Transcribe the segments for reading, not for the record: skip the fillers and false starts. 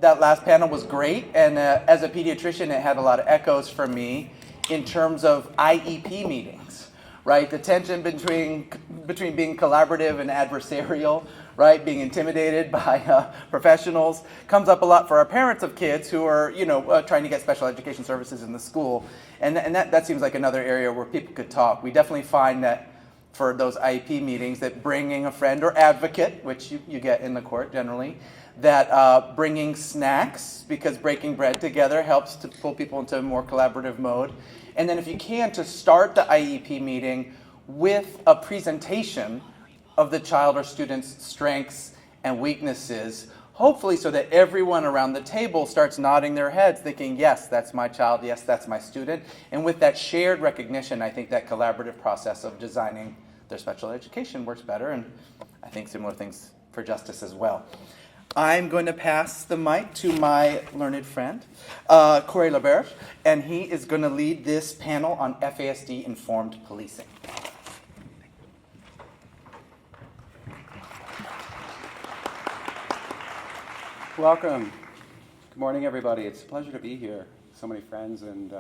That last panel was great, and as a pediatrician, it had a lot of echoes for me in terms of IEP meetings, right? The tension between being collaborative and adversarial, right? Being intimidated by professionals comes up a lot for our parents of kids who are, trying to get special education services in the school, and that seems like another area where people could talk. We definitely find that for those IEP meetings, that bringing a friend or advocate, which you get in the court generally, that bringing snacks, because breaking bread together helps to pull people into a more collaborative mode. And then if you can, to start the IEP meeting with a presentation of the child or student's strengths and weaknesses, hopefully so that everyone around the table starts nodding their heads, thinking, yes, that's my child, yes, that's my student. And with that shared recognition, I think that collaborative process of designing their special education works better, and I think similar things for justice as well. I'm going to pass the mic to my learned friend, Corey Laberge, and he is going to lead this panel on FASD-Informed policing. Welcome. Good morning, everybody. It's a pleasure to be here. So many friends, and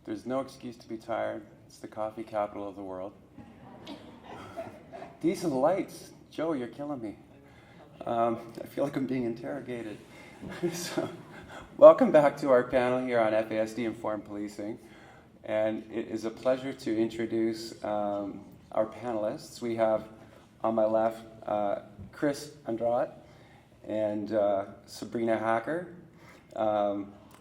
there's no excuse to be tired. It's the coffee capital of the world. Decent lights. Joe, you're killing me. I feel like I'm being interrogated. So, welcome back to our panel here on FASD-Informed policing. And it is a pleasure to introduce our panelists. We have on my left Chris Andrade and Sabrina Hacker.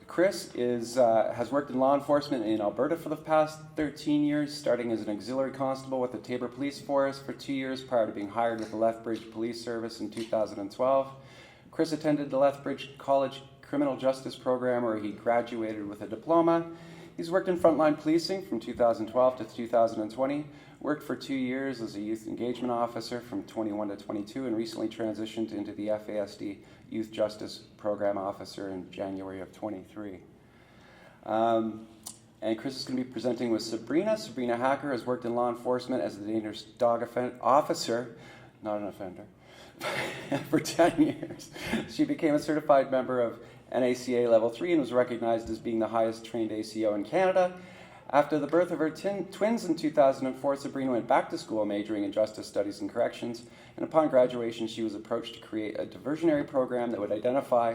Chris has worked in law enforcement in Alberta for the past 13 years, starting as an auxiliary constable with the Taber Police Force for 2 years prior to being hired with the Lethbridge Police Service in 2012. Chris attended the Lethbridge College Criminal Justice Program, where he graduated with a diploma. He's worked in frontline policing from 2012 to 2020, worked for 2 years as a youth engagement officer from 21 to 22, and recently transitioned into the FASD Youth Justice Program Officer in January of 23. And Chris is going to be presenting with Sabrina. Sabrina Hacker has worked in law enforcement as a dangerous dog officer, not an offender, for 10 years. She became a certified member of NACA Level 3 and was recognized as being the highest trained ACO in Canada. After the birth of her twins in 2004, Sabrina went back to school majoring in justice studies and corrections, and upon graduation she was approached to create a diversionary program that would identify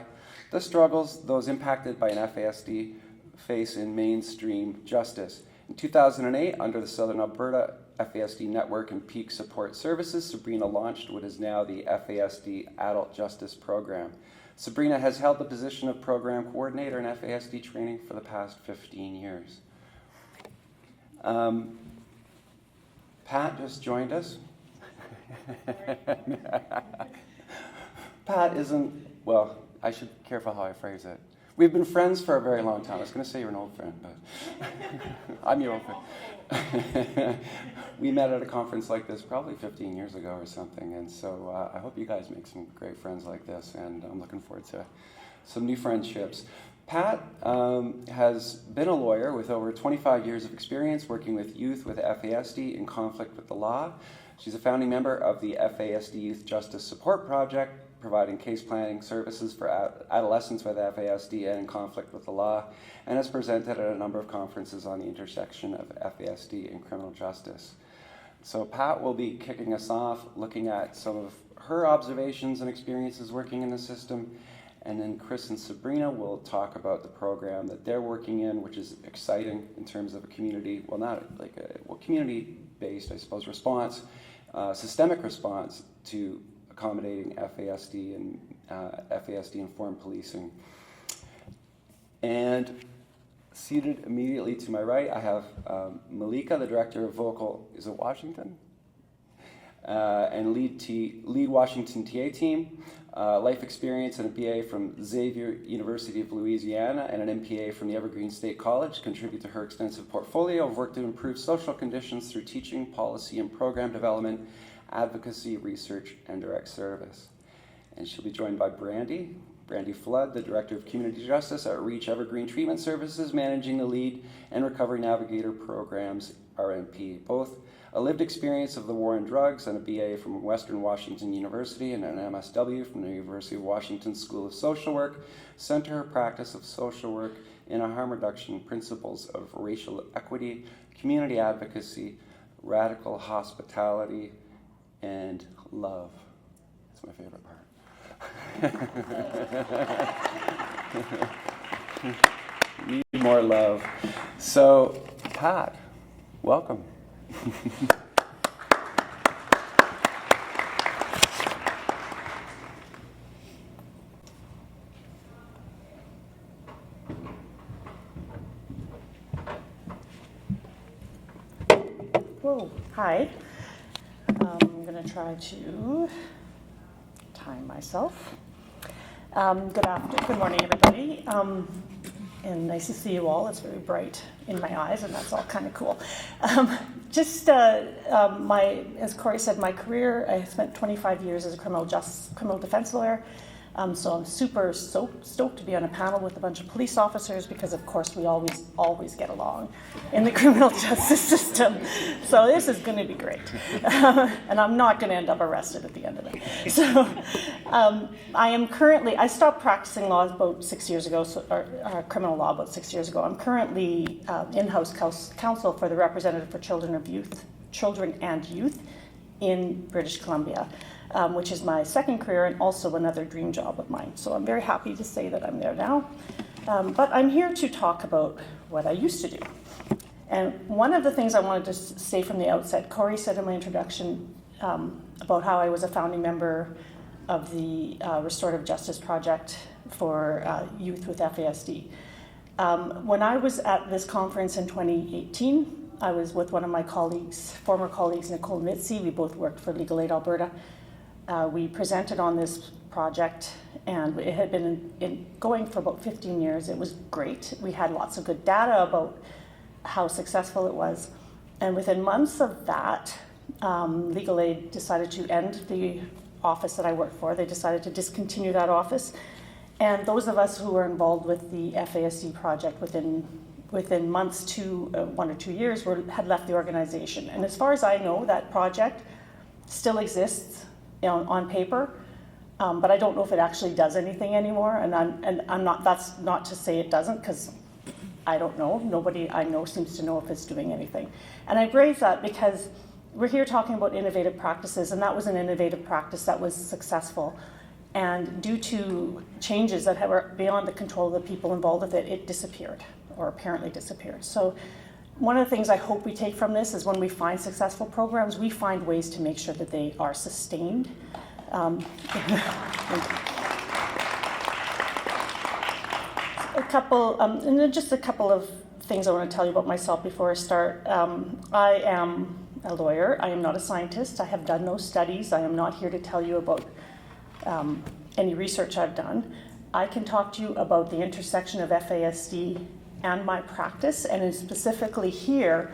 the struggles those impacted by an FASD face in mainstream justice. In 2008, under the Southern Alberta FASD Network and Peak Support Services, Sabrina launched what is now the FASD Adult Justice Program. Sabrina has held the position of Program Coordinator in FASD training for the past 15 years. Pat just joined us. Pat isn't, well, I should be careful how I phrase it. We've been friends for a very long time. I was going to say you're an old friend, but I'm your old friend. We met at a conference like this probably 15 years ago or something, and so I hope you guys make some great friends like this, and I'm looking forward to some new friendships. Pat has been a lawyer with over 25 years of experience working with youth with FASD in conflict with the law. She's a founding member of the FASD Youth Justice Support Project, providing case planning services for adolescents with FASD and in conflict with the law, and has presented at a number of conferences on the intersection of FASD and criminal justice. So Pat will be kicking us off, looking at some of her observations and experiences working in the system, and then Chris and Sabrina will talk about the program that they're working in, which is exciting in terms of a community, well, not like a community-based, I suppose, response, systemic response to accommodating FASD and FASD-informed policing. And seated immediately to my right, I have Malika, the director of Vocal, is it Washington? And lead Washington TA team, life experience and a BA from Xavier University of Louisiana and an MPA from the Evergreen State College contribute to her extensive portfolio of work to improve social conditions through teaching, policy, and program development, advocacy, research, and direct service. And she'll be joined by Brandy Flood, the Director of Community Justice at Reach Evergreen Treatment Services, managing the LEAD and Recovery Navigator programs RNP, both a lived experience of the war on drugs and a BA from Western Washington University and an MSW from the University of Washington School of Social Work, center her practice of social work in a harm reduction principles of racial equity, community advocacy, radical hospitality, and love. That's my favorite part. Need more love. So, Pat, welcome. Whoa, hi. I'm going to try to time myself. Good morning, everybody. And nice to see you all. It's very bright in my eyes, and that's all kind of cool. As Corey said, my career, I spent 25 years as a criminal defense lawyer. So I'm super stoked to be on a panel with a bunch of police officers because, of course, we always get along in the criminal justice system. So this is going to be great. And I'm not going to end up arrested at the end of it. So I stopped practicing law about 6 years ago, criminal law about 6 years ago. I'm currently in-house counsel for the Representative for Children and Youth in British Columbia. Which is my second career and also another dream job of mine. So I'm very happy to say that I'm there now. But I'm here to talk about what I used to do. And one of the things I wanted to say from the outset, Corey said in my introduction about how I was a founding member of the Restorative Justice Project for youth with FASD. When I was at this conference in 2018, I was with one of my former colleagues, Nicole Mitzi. We both worked for Legal Aid Alberta. We presented on this project, and it had been going for about 15 years. It was great. We had lots of good data about how successful it was. And within months of that, Legal Aid decided to end the office that I worked for. They decided to discontinue that office. And those of us who were involved with the FASD project within months to 1 or 2 years had left the organization. And as far as I know, that project still exists on paper, but I don't know if it actually does anything anymore. And I'm not. That's not to say it doesn't, because I don't know. Nobody I know seems to know if it's doing anything. And I raise that because we're here talking about innovative practices, and that was an innovative practice that was successful. And due to changes that were beyond the control of the people involved with it, it disappeared, or apparently disappeared. So one of the things I hope we take from this is when we find successful programs, we find ways to make sure that they are sustained. And then just a couple of things I want to tell you about myself before I start. I am a lawyer. I am not a scientist. I have done no studies. I am not here to tell you about any research I've done. I can talk to you about the intersection of FASD and my practice, and specifically here,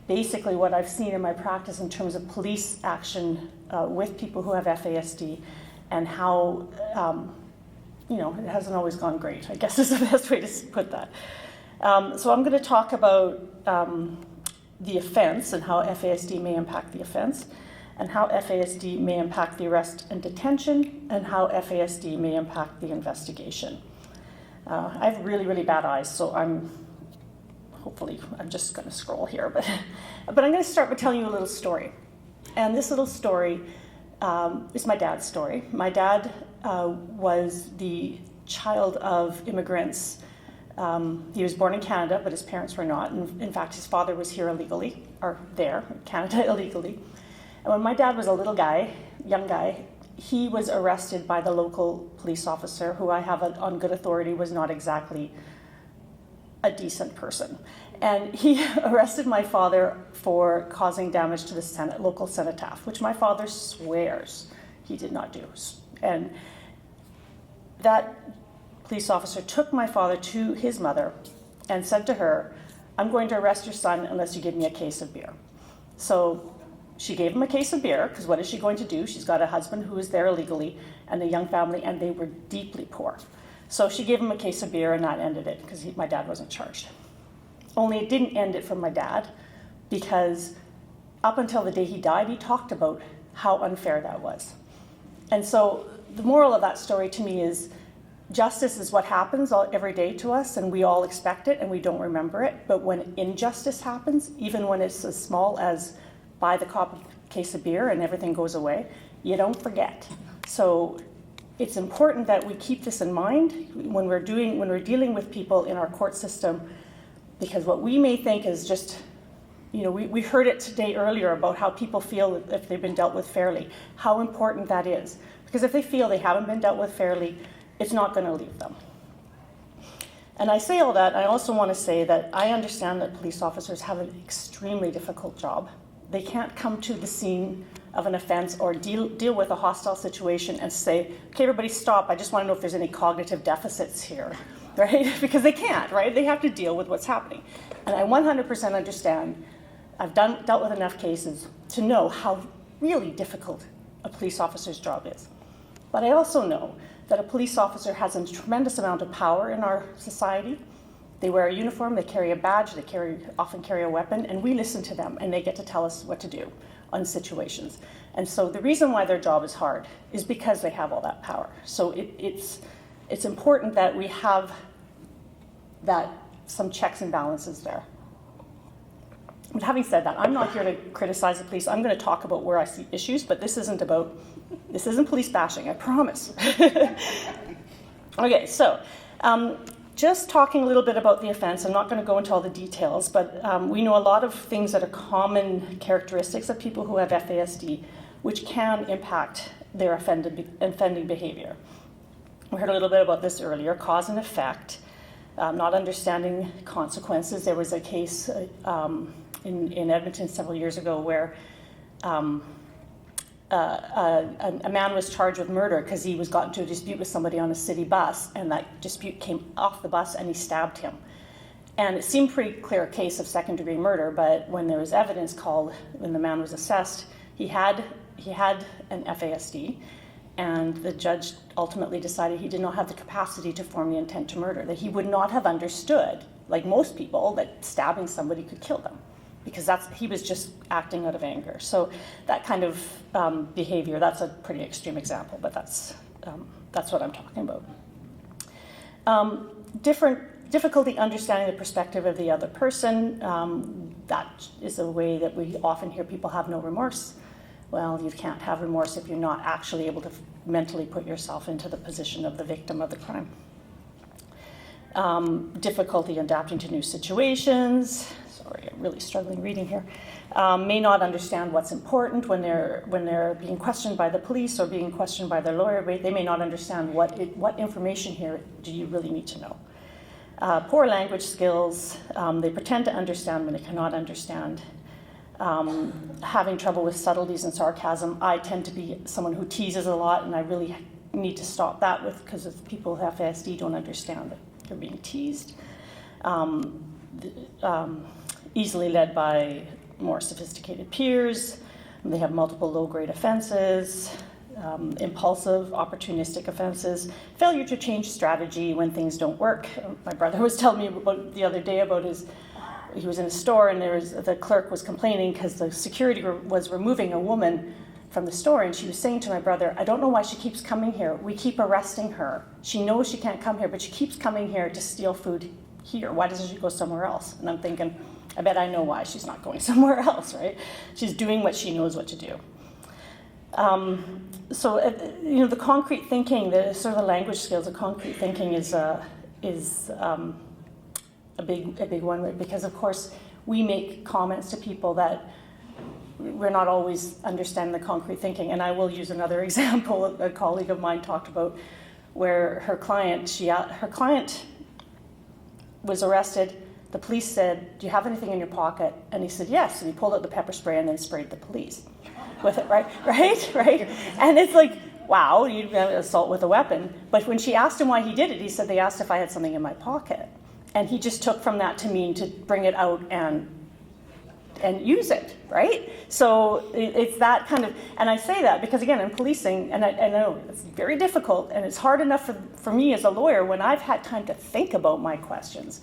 basically what I've seen in my practice in terms of police action with people who have FASD, and how, it hasn't always gone great, I guess is the best way to put that. So I'm going to talk about the offense and how FASD may impact the offense, and how FASD may impact the arrest and detention, and how FASD may impact the investigation. I have really, really bad eyes, so I'm just going to scroll here. But I'm going to start by telling you a little story. And this little story is my dad's story. My dad was the child of immigrants. He was born in Canada, but his parents were not. And in fact, his father was here illegally, or there, in Canada illegally. And when my dad was a young guy, he was arrested by the local police officer, who I have on good authority was not exactly a decent person. And he arrested my father for causing damage to the local cenotaph, which my father swears he did not do. And that police officer took my father to his mother and said to her, "I'm going to arrest your son unless you give me a case of beer." So she gave him a case of beer, because what is she going to do? She's got a husband who is there illegally and a young family, and they were deeply poor. So she gave him a case of beer, and that ended it, because my dad wasn't charged. Only it didn't end it for my dad, because up until the day he died, he talked about how unfair that was. And so the moral of that story to me is justice is what happens every day to us, and we all expect it and we don't remember it. But when injustice happens, even when it's as small as buy the cop a case of beer and everything goes away, you don't forget. So it's important that we keep this in mind when we're dealing with people in our court system, because what we may think is just, we heard it today earlier about how people feel if they've been dealt with fairly, how important that is. Because if they feel they haven't been dealt with fairly, it's not going to leave them. And I say all that, I also want to say that I understand that police officers have an extremely difficult job. They can't come to the scene of an offense or deal with a hostile situation and say, okay, everybody stop, I just want to know if there's any cognitive deficits here, right? Because they can't, right? They have to deal with what's happening. And I 100% understand. I've dealt with enough cases to know how really difficult a police officer's job is. But I also know that a police officer has a tremendous amount of power in our society. They wear a uniform, they carry a badge, they often carry a weapon, and we listen to them, and they get to tell us what to do on situations. And so the reason why their job is hard is because they have all that power. So it's important that we have some checks and balances there. But having said that, I'm not here to criticize the police. I'm going to talk about where I see issues, but this isn't police bashing, I promise. Okay, so just talking a little bit about the offense. I'm not going to go into all the details, but we know a lot of things that are common characteristics of people who have FASD, which can impact their offending behavior. We heard a little bit about this earlier, cause and effect, not understanding consequences. There was a case in Edmonton several years ago where a man was charged with murder because he got into a dispute with somebody on a city bus, and that dispute came off the bus and he stabbed him. And it seemed pretty clear case of second-degree murder, but when there was evidence called, when the man was assessed, he had an FASD, and the judge ultimately decided he did not have the capacity to form the intent to murder, that he would not have understood, like most people, that stabbing somebody could kill them, because he was just acting out of anger. So that kind of behavior, that's a pretty extreme example, but that's what I'm talking about. Difficulty understanding the perspective of the other person. That is a way that we often hear people have no remorse. Well, you can't have remorse if you're not actually able to mentally put yourself into the position of the victim of the crime. Difficulty adapting to new situations. Sorry, I'm really struggling reading here. May not understand what's important when they're being questioned by the police or being questioned by their lawyer. They may not understand what information here do you really need to know. Poor language skills. They pretend to understand when they cannot understand. Having trouble with subtleties and sarcasm. I tend to be someone who teases a lot, and I really need to stop that because if people with FASD don't understand that they're being teased. Easily led by more sophisticated peers. They have multiple low-grade offenses, impulsive, opportunistic offenses, failure to change strategy when things don't work. My brother was telling me about the other day about he was in a store and the clerk was complaining because the security was removing a woman from the store, and she was saying to my brother, I don't know why she keeps coming here. We keep arresting her. She knows she can't come here, but she keeps coming here to steal food here. Why doesn't she go somewhere else? And I'm thinking, I bet I know why she's not going somewhere else, right? She's doing what she knows what to do. The concrete thinking, the sort of the language skills of concrete thinking is a big one, because of course we make comments to people that we're not always understanding the concrete thinking. And I will use another example. A colleague of mine talked about where her client was arrested. The police said, do you have anything in your pocket? And he said, yes. And he pulled out the pepper spray and then sprayed the police with it, right? And it's like, wow, you assault with a weapon. But when she asked him why he did it, he said, they asked if I had something in my pocket. And he just took from that to mean to bring it out and use it, right? So it's that kind of, and I say that because again, in policing, and I know it's very difficult, and it's hard enough for me as a lawyer when I've had time to think about my questions.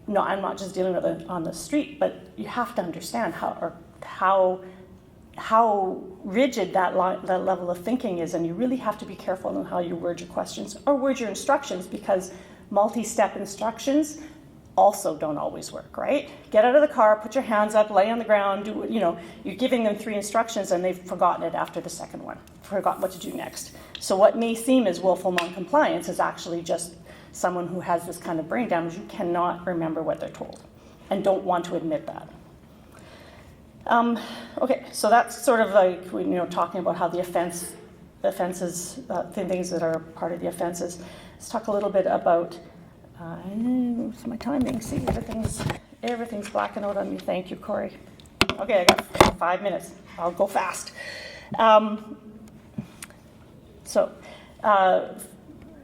no, I'm not just dealing with it on the street, but you have to understand how rigid that level of thinking is, and you really have to be careful on how you word your questions or word your instructions, because multi-step instructions also don't always work, right? Get out of the car, put your hands up, lay on the ground, you're giving them 3 instructions and they've forgotten it after the second one, forgot what to do next. So what may seem as willful non-compliance is actually just someone who has this kind of brain damage who cannot remember what they're told and don't want to admit that. Okay, so that's sort of like, talking about how the offenses, things that are part of the offenses. Let's talk a little bit about, what's my timing? See, everything's blacking out on me. Thank you, Corey. Okay, I got 5 minutes. I'll go fast.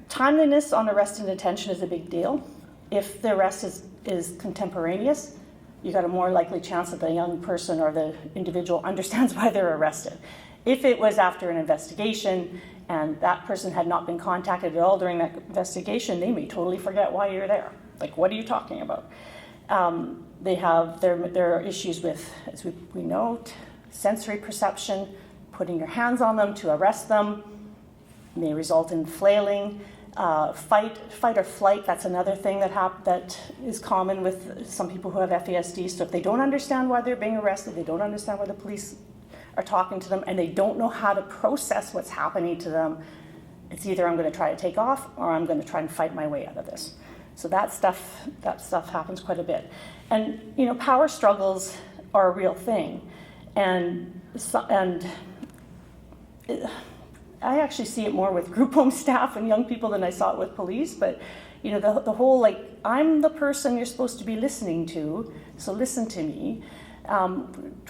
Timeliness on arrest and detention is a big deal. If the arrest is contemporaneous, you got a more likely chance that the young person or the individual understands why they're arrested. If it was after an investigation and that person had not been contacted at all during that investigation, they may totally forget why you're there. Like, what are you talking about? There are issues with, as we note, sensory perception. Putting your hands on them to arrest them may result in flailing. Fight or flight, that's another thing that is common with some people who have FASD. So if they don't understand why they're being arrested, they don't understand why the police are talking to them, and they don't know how to process what's happening to them, it's either I'm going to try to take off or I'm going to try and fight my way out of this. So that stuff happens quite a bit. And power struggles are a real thing, and I actually see it more with group home staff and young people than I saw it with police. But the whole, like, I'm the person you're supposed to be listening to, so listen to me.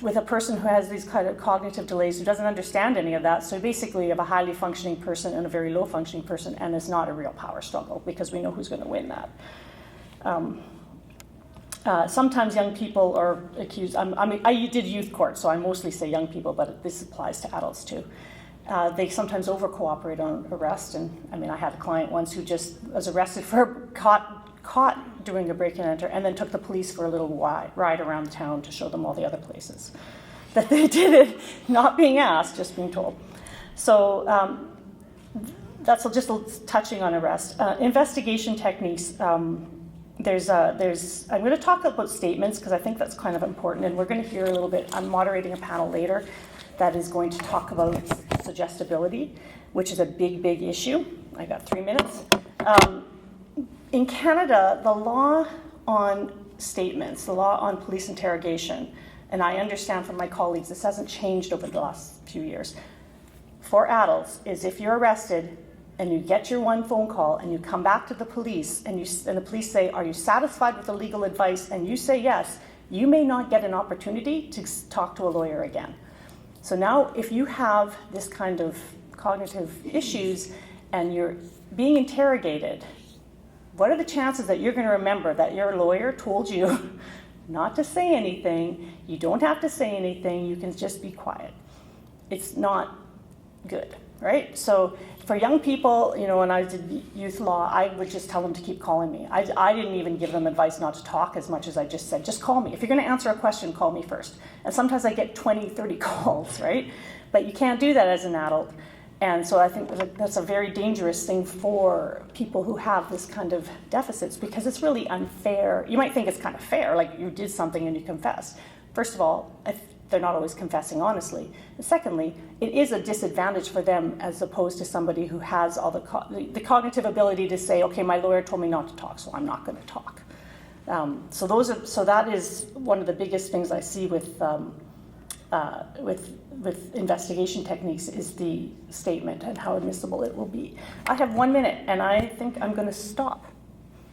With a person who has these kind of cognitive delays, who doesn't understand any of that. So basically you have a highly functioning person and a very low functioning person, and it's not a real power struggle because we know who's going to win that. Sometimes young people are accused, I did youth court, so I mostly say young people, but this applies to adults too. They sometimes over-cooperate on arrest, and I had a client once who just was arrested for caught doing a break and enter, and then took the police for a little ride around town to show them all the other places that they did it, not being asked, just being told. So that's just touching on arrest. Investigation techniques. I'm going to talk about statements because I think that's kind of important, and we're going to hear a little bit. I'm moderating a panel later that is going to talk about suggestibility, which is a big issue. I got 3 minutes. In Canada, the law on statements, the law on police interrogation, and I understand from my colleagues this hasn't changed over the last few years, for adults is if you're arrested and you get your one phone call and you come back to the police and the police say, are you satisfied with the legal advice? And you say yes, you may not get an opportunity to talk to a lawyer again. So now if you have this kind of cognitive issues and you're being interrogated, what are the chances that you're going to remember that your lawyer told you not to say anything? You don't have to say anything, you can just be quiet. It's not good, right? So for young people, when I did youth law, I would just tell them to keep calling me. I didn't even give them advice not to talk as much as I just said, just call me. If you're going to answer a question, call me first. And sometimes I get 20, 30 calls, right? But you can't do that as an adult. And so I think that's a very dangerous thing for people who have this kind of deficits, because it's really unfair. You might think it's kind of fair, like you did something and you confess. First of all, they're not always confessing honestly. And secondly, it is a disadvantage for them as opposed to somebody who has all the cognitive ability to say, okay, my lawyer told me not to talk, so I'm not going to talk. So that is one of the biggest things I see with investigation techniques is the statement and how admissible it will be. I have 1 minute, and I think I'm going to stop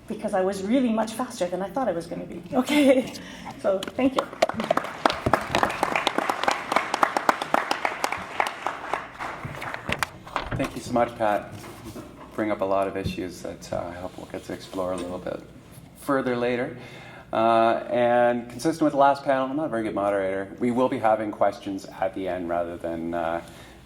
because I was really much faster than I thought I was going to be. Okay, so thank you. Thank you so much, Pat. Bring up a lot of issues that I hope we'll get to explore a little bit further later. And consistent with the last panel, I'm not a very good moderator. We will be having questions at the end rather than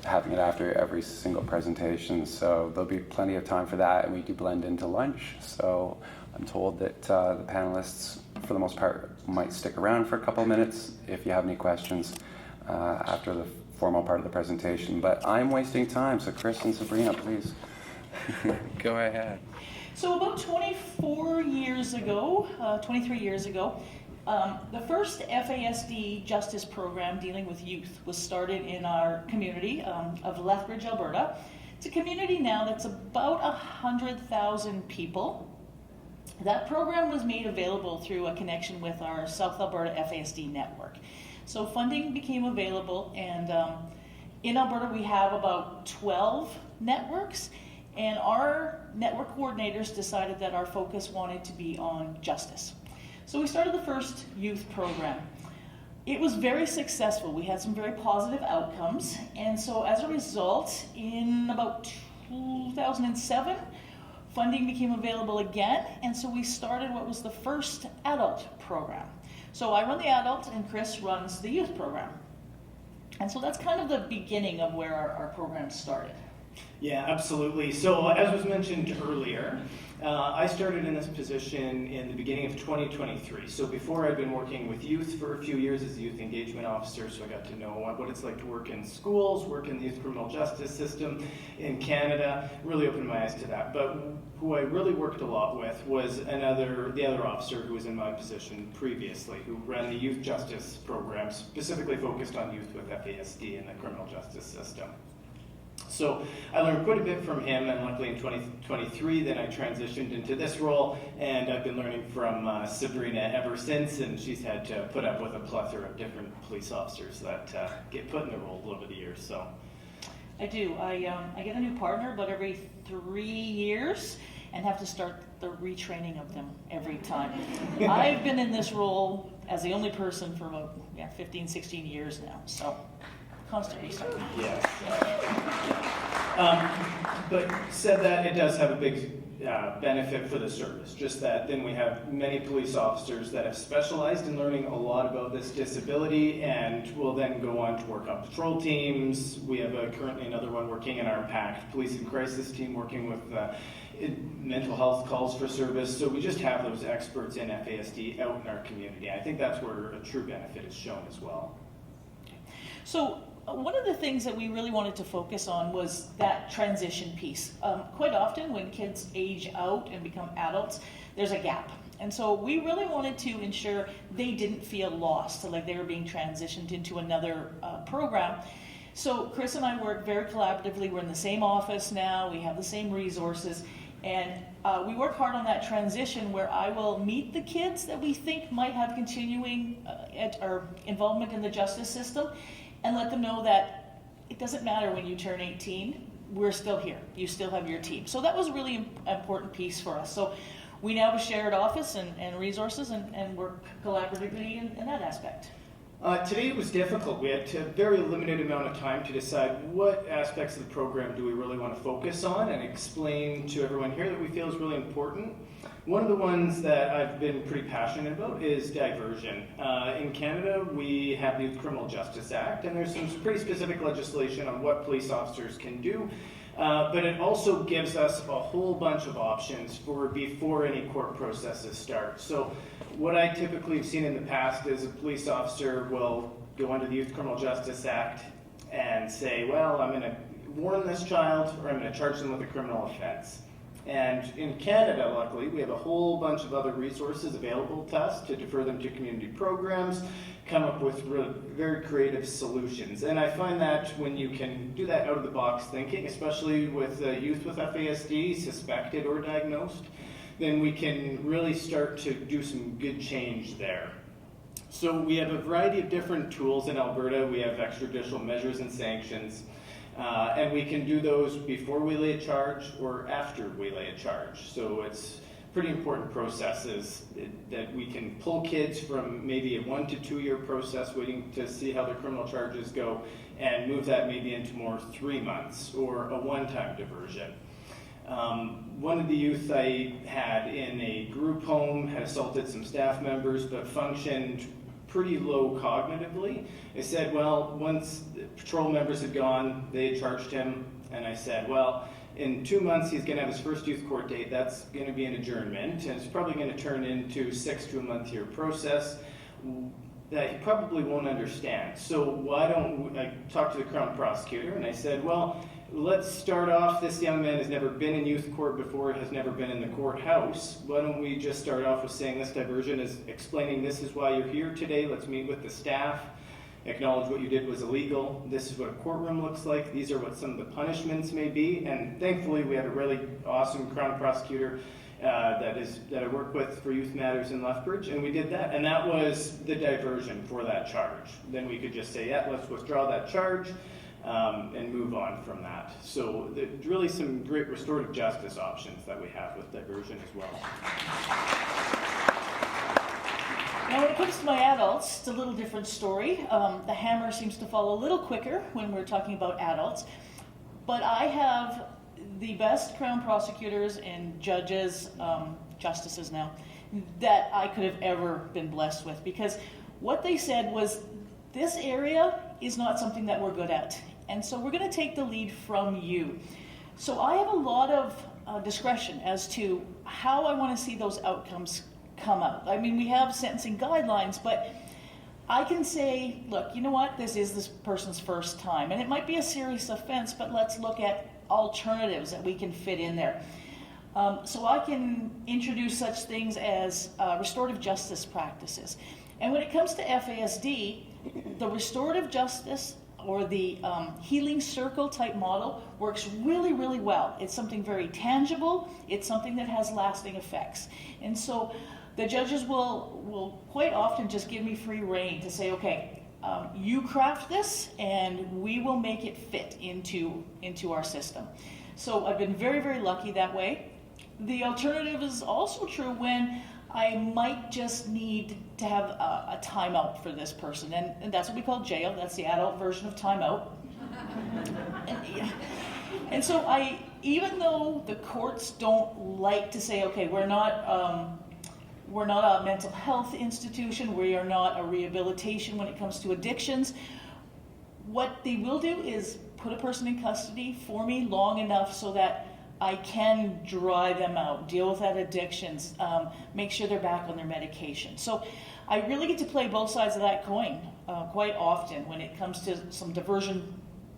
having it after every single presentation. So there'll be plenty of time for that, and we do blend into lunch. So I'm told that the panelists, for the most part, might stick around for a couple of minutes if you have any questions after the formal part of the presentation. But I'm wasting time, so Chris and Sabrina, please go ahead. So about 23 years ago, the first FASD justice program dealing with youth was started in our community of Lethbridge, Alberta. It's a community now that's about 100,000 people. That program was made available through a connection with our South Alberta FASD network. So funding became available, and in Alberta we have about 12 networks, and our network coordinators decided that our focus wanted to be on justice. So we started the first youth program. It was very successful. We had some very positive outcomes, and so as a result, in about 2007, funding became available again, and so we started what was the first adult program. So I run the adult, and Chris runs the youth program. And so that's kind of the beginning of where our program started. Yeah, absolutely. So as was mentioned earlier, I started in this position in the beginning of 2023. So before, I'd been working with youth for a few years as a youth engagement officer, so I got to know what it's like to work in schools, work in the youth criminal justice system in Canada, really opened my eyes to that. But who I really worked a lot with was the other officer who was in my position previously, who ran the youth justice program, specifically focused on youth with FASD in the criminal justice system. So I learned quite a bit from him, and luckily in 2023 then I transitioned into this role, and I've been learning from Sabrina ever since, and she's had to put up with a plethora of different police officers that get put in the role over the years. So I do. I get a new partner about every 3 years and have to start the retraining of them every time. I've been in this role as the only person for about 15, 16 years now, so constant restart. yes. But said that, it does have a big benefit for the service, just that then we have many police officers that have specialized in learning a lot about this disability and will then go on to work on patrol teams. We have currently another one working in our PACT Police and Crisis team working with mental health calls for service. So we just have those experts in FASD out in our community. I think that's where a true benefit is shown as well. So one of the things that we really wanted to focus on was that transition piece. Quite often when kids age out and become adults, there's a gap. And so we really wanted to ensure they didn't feel lost, like they were being transitioned into another program. So Chris and I work very collaboratively. We're in the same office now. We have the same resources. And we work hard on that transition where I will meet the kids that we think might have continuing involvement in the justice system, and let them know that it doesn't matter when you turn 18, we're still here. You still have your team. So that was a really important piece for us. So we now have a shared office and resources and work collaboratively in that aspect. Today it was difficult. We had a very limited amount of time to decide what aspects of the program do we really want to focus on and explain to everyone here that we feel is really important. One of the ones that I've been pretty passionate about is diversion. In Canada, we have the Youth Criminal Justice Act, and there's some pretty specific legislation on what police officers can do, but it also gives us a whole bunch of options for before any court processes start. So what I typically have seen in the past is a police officer will go under the Youth Criminal Justice Act and say, well, I'm going to warn this child, or I'm going to charge them with a criminal offense. And in Canada, luckily, we have a whole bunch of other resources available to us to defer them to community programs, come up with very creative solutions. And I find that when you can do that out-of-the-box thinking, especially with youth with FASD, suspected or diagnosed, then we can really start to do some good change there. So we have a variety of different tools in Alberta. We have extrajudicial measures and sanctions. And we can do those before we lay a charge or after we lay a charge. So it's pretty important processes that we can pull kids from maybe a 1 to 2 year process waiting to see how their criminal charges go and move that maybe into more 3 months or a one-time diversion. One of the youth I had in a group home had assaulted some staff members but functioned pretty low cognitively. I said, well, once the patrol members had gone, they had charged him, and I said, well, In 2 months, he's going to have his first youth court date. That's going to be an adjournment, and it's probably going to turn into 6 to a month year process that he probably won't understand. So why don't I talk to the Crown Prosecutor, and I said, well, let's start off, this young man has never been in youth court before, has never been in the courthouse. Why don't we just start off with saying this diversion is explaining this is why you're here today, let's meet with the staff, acknowledge what you did was illegal, this is what a courtroom looks like, these are what some of the punishments may be, and thankfully we have a really awesome Crown Prosecutor that I work with for Youth Matters in Lethbridge, and we did that, and that was the diversion for that charge. Then we could just say, yeah, let's withdraw that charge and move on from that. So there's really some great restorative justice options that we have with diversion as well. Now, when it comes to my adults, it's a little different story. The hammer seems to fall a little quicker when we're talking about adults, but I have the best Crown prosecutors and judges, justices now, that I could have ever been blessed with, because what they said was, this area is not something that we're good at, and so we're going to take the lead from you. So I have a lot of discretion as to how I want to see those outcomes come out. I mean, we have sentencing guidelines, but I can say, look, you know what, this is this person's first time, and it might be a serious offense, but let's look at alternatives that we can fit in there. So I can introduce such things as restorative justice practices. And when it comes to FASD, the restorative justice or the healing circle type model works really, really well. It's something very tangible. It's something that has lasting effects. And so the judges will quite often just give me free rein to say, okay, you craft this and we will make it fit into our system. So I've been very, very lucky that way. The alternative is also true when I might just need to have a timeout for this person, and that's what we call jail. That's the adult version of timeout. And so even though the courts don't like to say, okay, we're not a mental health institution, we are not a rehabilitation when it comes to addictions, what they will do is put a person in custody for me long enough so that I can dry them out, deal with that addictions, make sure they're back on their medication. So I really get to play both sides of that coin quite often when it comes to some diversion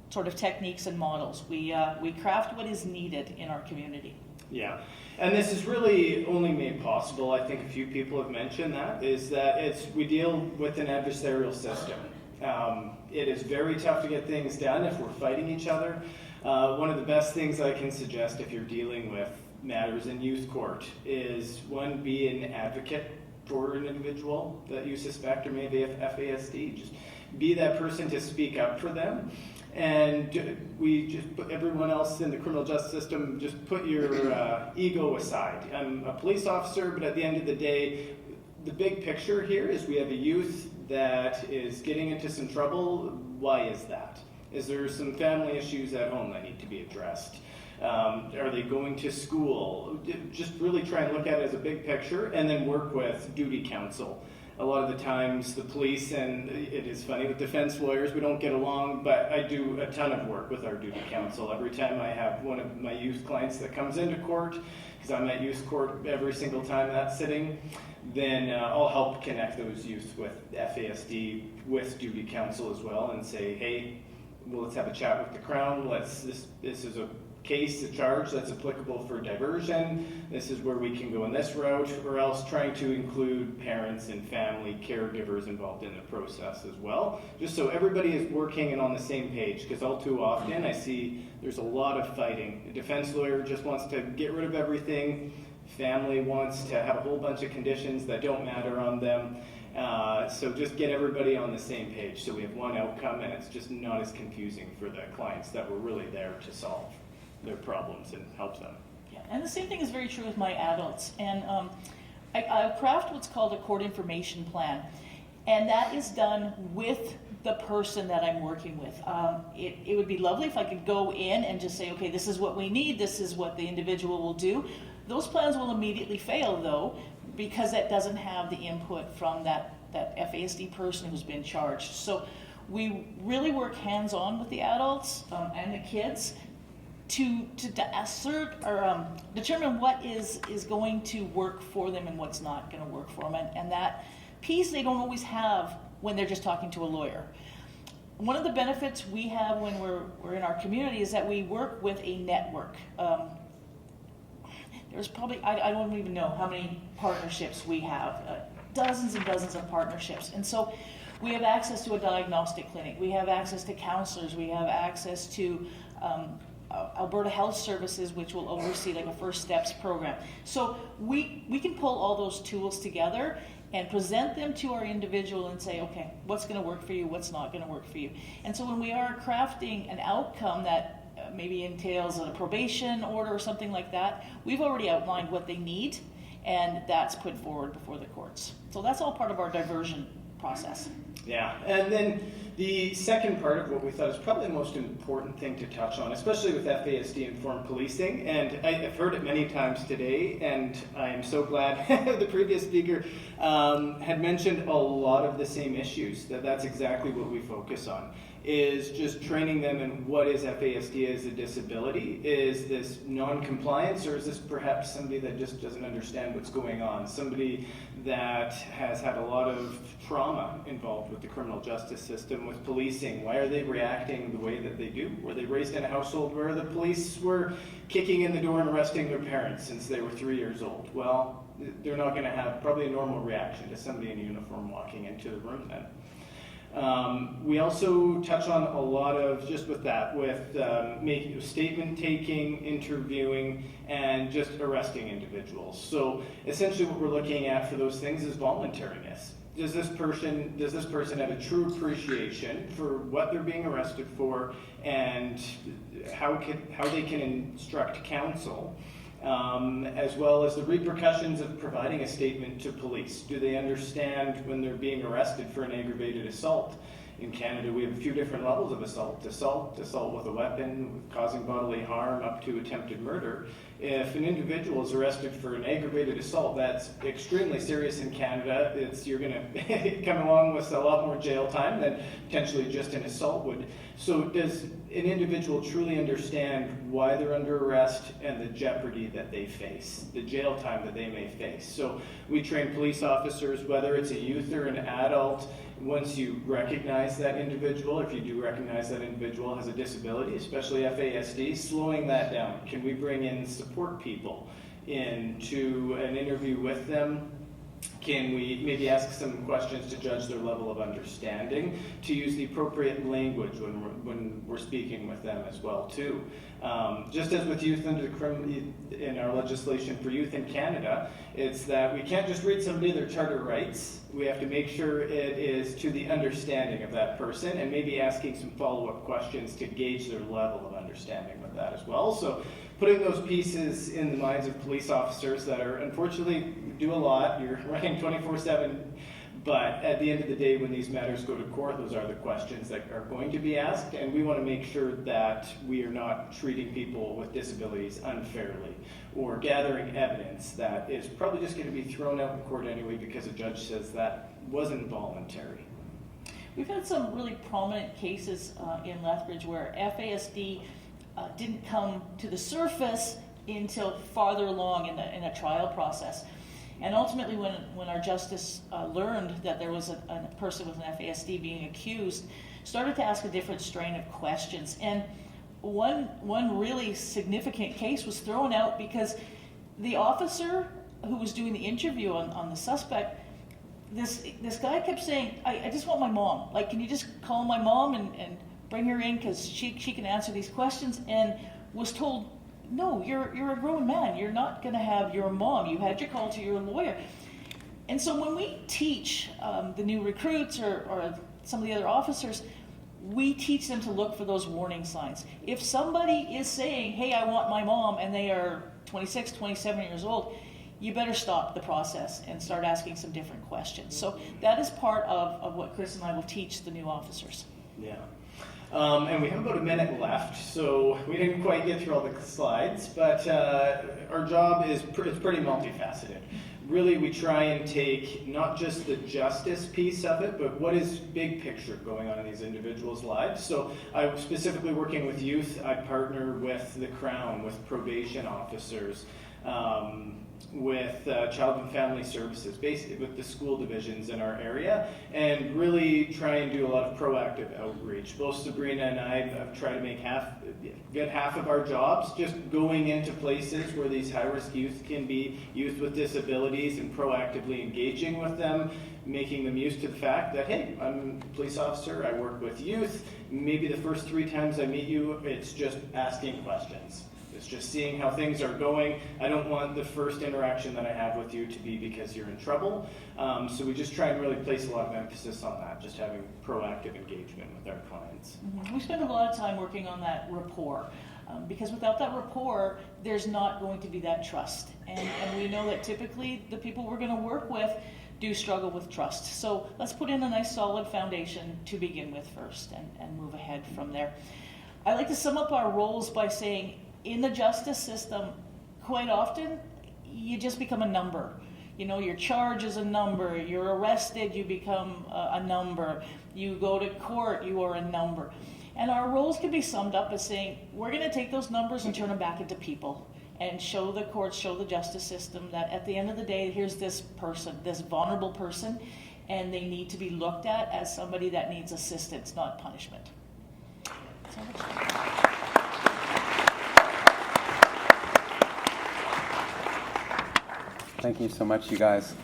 sort of techniques and models. We craft what is needed in our community. Yeah, and this is really only made possible, I think a few people have mentioned that, is that we deal with an adversarial system. It is very tough to get things done if we're fighting each other. One of the best things I can suggest if you're dealing with matters in youth court is, one, be an advocate for an individual that you suspect or maybe have FASD. Just be that person to speak up for them. And we just put everyone else in the criminal justice system, just put your ego aside. I'm a police officer, but at the end of the day, the big picture here is we have a youth that is getting into some trouble. Why is that? Is there some family issues at home that need to be addressed? Are they going to school? Just really try and look at it as a big picture and then work with duty counsel. A lot of the times the police, and it is funny with defense lawyers, we don't get along, but I do a ton of work with our duty counsel. Every time I have one of my youth clients that comes into court, because I'm at youth court every single time that's sitting, then I'll help connect those youth with FASD, with duty counsel as well, and say, hey, well, let's have a chat with the Crown. This is a case, a charge that's applicable for diversion. This is where we can go in this route, or else trying to include parents and family caregivers involved in the process as well, just so everybody is working and on the same page, because all too often I see there's a lot of fighting. The defense lawyer just wants to get rid of everything. Family wants to have a whole bunch of conditions that don't matter on them. So just get everybody on the same page so we have one outcome and it's just not as confusing for the clients that we're really there to solve their problems and help them. Yeah, and the same thing is very true with my adults. And I craft what's called a court information plan, and that is done with the person that I'm working with. It would be lovely if I could go in and just say, okay, this is what we need, this is what the individual will do. Those plans will immediately fail, though, because that doesn't have the input from that FASD person who's been charged. So we really work hands-on with the adults and the kids to assert or determine what is going to work for them and what's not going to work for them. And that piece they don't always have when they're just talking to a lawyer. One of the benefits we have when we're in our community is that we work with a network. There's probably, I don't even know how many partnerships we have, dozens and dozens of partnerships. And so we have access to a diagnostic clinic, we have access to counselors, we have access to Alberta Health Services, which will oversee like a First Steps program. So we can pull all those tools together and present them to our individual and say, okay, what's going to work for you, what's not going to work for you. And so when we are crafting an outcome that maybe entails a probation order or something like that, we've already outlined what they need, and that's put forward before the courts. So that's all part of our diversion process. Yeah, and then the second part of what we thought is probably the most important thing to touch on, especially with FASD-Informed policing, and I've heard it many times today, and I am so glad the previous speaker had mentioned a lot of the same issues, that's exactly what we focus on, is just training them in what is FASD as a disability. Is this non-compliance, or is this perhaps somebody that just doesn't understand what's going on, somebody that has had a lot of trauma involved with the criminal justice system, with policing? Why are they reacting the way that they do? Were they raised in a household where the police were kicking in the door and arresting their parents since they were 3 years old? Well, they're not going to have probably a normal reaction to somebody in uniform walking into the room then. We also touch on a lot of, just with that, with making statement taking, interviewing, and just arresting individuals. So essentially what we're looking at for those things is voluntariness. Does this person have a true appreciation for what they're being arrested for, and how they can instruct counsel? As well as the repercussions of providing a statement to police. Do they understand when they're being arrested for an aggravated assault? In Canada, we have a few different levels of assault. Assault with a weapon, causing bodily harm, up to attempted murder. If an individual is arrested for an aggravated assault, that's extremely serious in Canada. You're going to come along with a lot more jail time than potentially just an assault would. So does an individual truly understand why they're under arrest and the jeopardy that they face, the jail time that they may face? So we train police officers, whether it's a youth or an adult, once you recognize that individual, if you do recognize that individual has a disability, especially FASD, slowing that down. Can we bring in support people into an interview with them? Can we maybe ask some questions to judge their level of understanding, to use the appropriate language when we're speaking with them as well too? Just as with youth in our legislation for youth in Canada, it's that we can't just read somebody their charter rights. We have to make sure it is to the understanding of that person, and maybe asking some follow-up questions to gauge their level of understanding with that as well. So putting those pieces in the minds of police officers that are, unfortunately, do a lot. You're running 24/7, but at the end of the day, when these matters go to court, those are the questions that are going to be asked, and we want to make sure that we are not treating people with disabilities unfairly or gathering evidence that is probably just going to be thrown out in court anyway because a judge says that wasn't voluntary. We've had some really prominent cases in Lethbridge where FASD didn't come to the surface until farther along in a trial process. And ultimately, when our justice learned that there was a person with an FASD being accused, started to ask a different strain of questions. And one really significant case was thrown out because the officer who was doing the interview on the suspect, this guy kept saying, I just want my mom. Like, can you just call my mom and bring her in because she can answer these questions? And was told, no, you're a grown man. You're not going to have your mom. You had your call to your lawyer. And so when we teach the new recruits or some of the other officers, we teach them to look for those warning signs. If somebody is saying, hey, I want my mom, and they are 26, 27 years old, you better stop the process and start asking some different questions. So that is part of what Chris and I will teach the new officers. Yeah. And we have about a minute left, so we didn't quite get through all the slides, but our job is it's pretty multifaceted. Really, we try and take not just the justice piece of it, but what is big picture going on in these individuals' lives. So I'm specifically working with youth. I partner with the Crown, with probation officers, with Child and Family Services, basically with the school divisions in our area, and really try and do a lot of proactive outreach. Both Sabrina and I have tried to make get half of our jobs just going into places where these high-risk youth can be, youth with disabilities, and proactively engaging with them, making them used to the fact that, hey, I'm a police officer, I work with youth, maybe the first 3 times I meet you, it's just asking questions. It's just seeing how things are going. I don't want the first interaction that I have with you to be because you're in trouble. So we just try and really place a lot of emphasis on that, just having proactive engagement with our clients. Mm-hmm. We spend a lot of time working on that rapport. Because without that rapport, there's not going to be that trust. And we know that typically the people we're going to work with do struggle with trust. So let's put in a nice solid foundation to begin with first and move ahead from there. I like to sum up our roles by saying, in the justice system, quite often, you just become a number. You know, your charge is a number. You're arrested, you become a number. You go to court, you are a number. And our roles can be summed up as saying, we're going to take those numbers and turn them back into people and show the courts, show the justice system that at the end of the day, here's this person, this vulnerable person, and they need to be looked at as somebody that needs assistance, not punishment. So much. Thank you so much, you guys.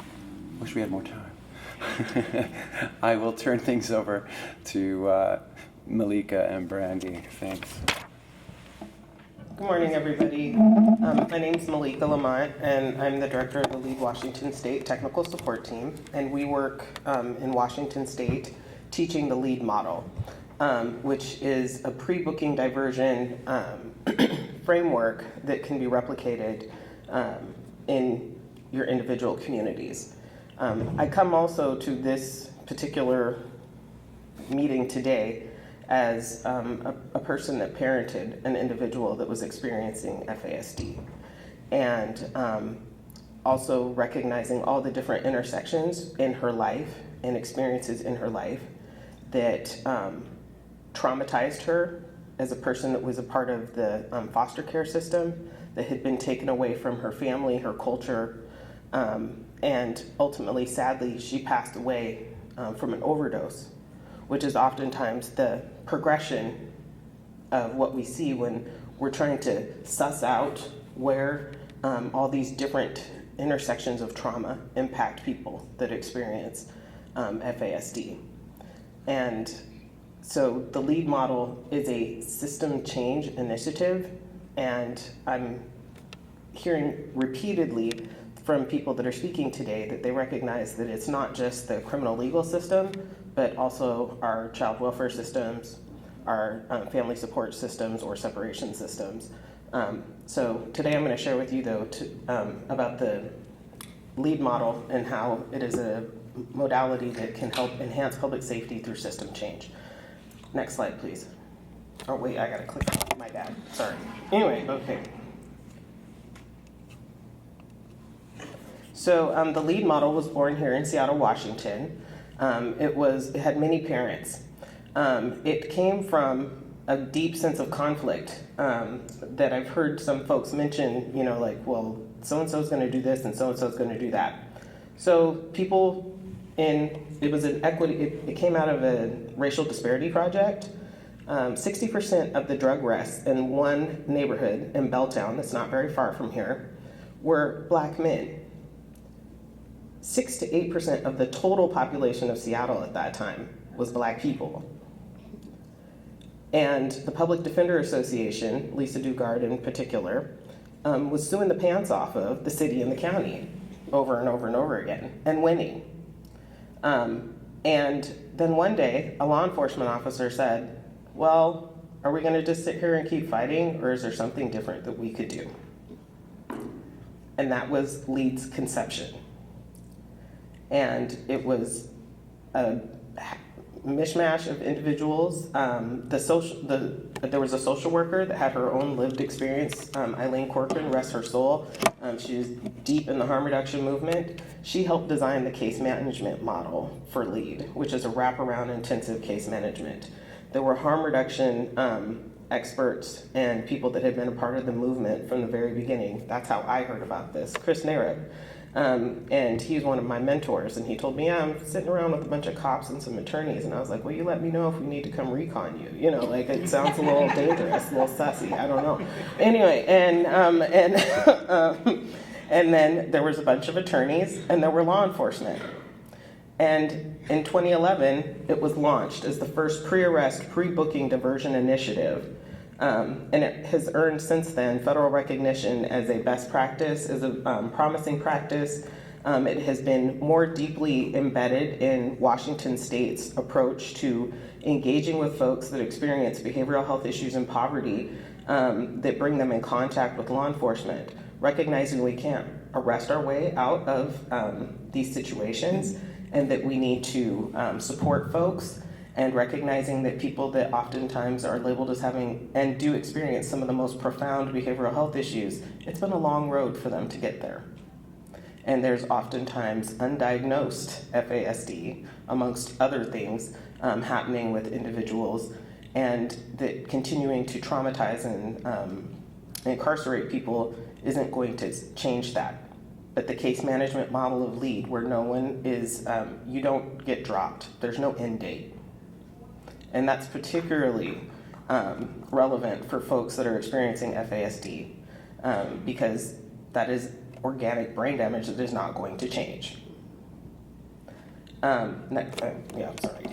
Wish we had more time. I will turn things over to Malika and Brandy. Thanks. Good morning, everybody. My name is Malika Lamont, and I'm the director of the Lead Washington State Technical Support Team. And we work in Washington State teaching the LEAD model, which is a pre-booking diversion framework that can be replicated in your individual communities. I come also to this particular meeting today as a person that parented an individual that was experiencing FASD, and also recognizing all the different intersections in her life and experiences in her life that traumatized her as a person that was a part of the foster care system, that had been taken away from her family, her culture, and ultimately, sadly, she passed away from an overdose, which is oftentimes the progression of what we see when we're trying to suss out where all these different intersections of trauma impact people that experience FASD. And so the LEAD model is a system change initiative, and I'm hearing repeatedly from people that are speaking today that they recognize that it's not just the criminal legal system, but also our child welfare systems, our family support systems or separation systems. So today I'm going to share with you, though, about the LEAD model and how it is a modality that can help enhance public safety through system change. Next slide, please. Oh, wait, I got to click on my bad. Sorry. Anyway, okay. So the LEAD model was born here in Seattle, Washington. It had many parents. It came from a deep sense of conflict that I've heard some folks mention, you know, like, well, so-and-so is going to do this and so-and-so is going to do that. So people it was an equity, it came out of a racial disparity project. 60% of the drug arrests in one neighborhood in Belltown, that's not very far from here, were black men. 6 to 8% of the total population of Seattle at that time was black people. And the Public Defender Association, Lisa Dugard in particular, was suing the pants off of the city and the county over and over and over again, and winning. And then one day, a law enforcement officer said, well, are we going to just sit here and keep fighting, or is there something different that we could do? And that was LEAD's conception. And it was mishmash of individuals. There was a social worker that had her own lived experience. Eileen Corcoran, rest her soul. She was deep in the harm reduction movement. She helped design the case management model for LEAD, which is a wraparound intensive case management. There were harm reduction experts and people that had been a part of the movement from the very beginning. That's how I heard about this. Chris Nareb. And he's one of my mentors, and he told me, yeah, I'm sitting around with a bunch of cops and some attorneys, and I was like, well, you let me know if we need to come recon you. You know, like, it sounds a little dangerous, a little sussy, I don't know. Anyway, and then there was a bunch of attorneys, and there were law enforcement. And in 2011, it was launched as the first pre-arrest, pre-booking diversion initiative. And it has earned since then federal recognition as a best practice, as a promising practice. It has been more deeply embedded in Washington State's approach to engaging with folks that experience behavioral health issues and poverty that bring them in contact with law enforcement, recognizing we can't arrest our way out of these situations and that we need to support folks, and recognizing that people that oftentimes are labeled as having and do experience some of the most profound behavioral health issues, it's been a long road for them to get there. And there's oftentimes undiagnosed FASD, amongst other things, happening with individuals, and that continuing to traumatize and incarcerate people isn't going to change that. But the case management model of LEAD, where no one is, you don't get dropped, there's no end date. And that's particularly relevant for folks that are experiencing FASD because that is organic brain damage that is not going to change. Next, sorry.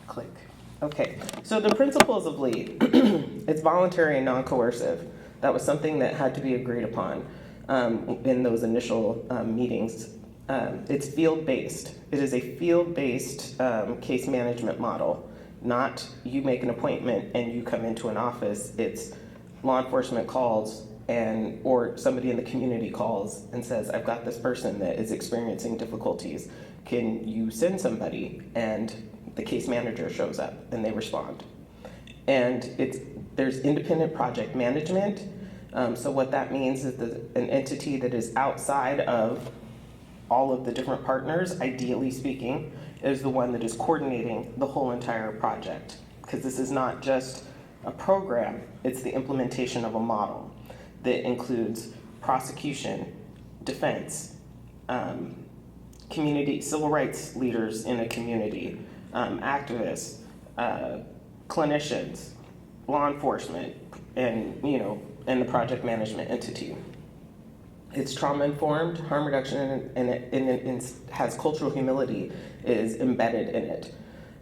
Click. Okay, so the principles of LEAD, it's voluntary and non-coercive. That was something that had to be agreed upon in those initial meetings. It's field-based. It is a field-based case management model. Not you make an appointment and you come into an office. It's law enforcement calls or somebody in the community calls and says, I've got this person that is experiencing difficulties. Can you send somebody? And the case manager shows up and they respond. And there's independent project management. So what that means is that an entity that is outside of all of the different partners, ideally speaking, is the one that is coordinating the whole entire project. Because this is not just a program, it's the implementation of a model that includes prosecution, defense, community, civil rights leaders in a community, activists, clinicians, law enforcement, and the project management entity. It's trauma-informed, harm reduction, and it has cultural humility is embedded in it.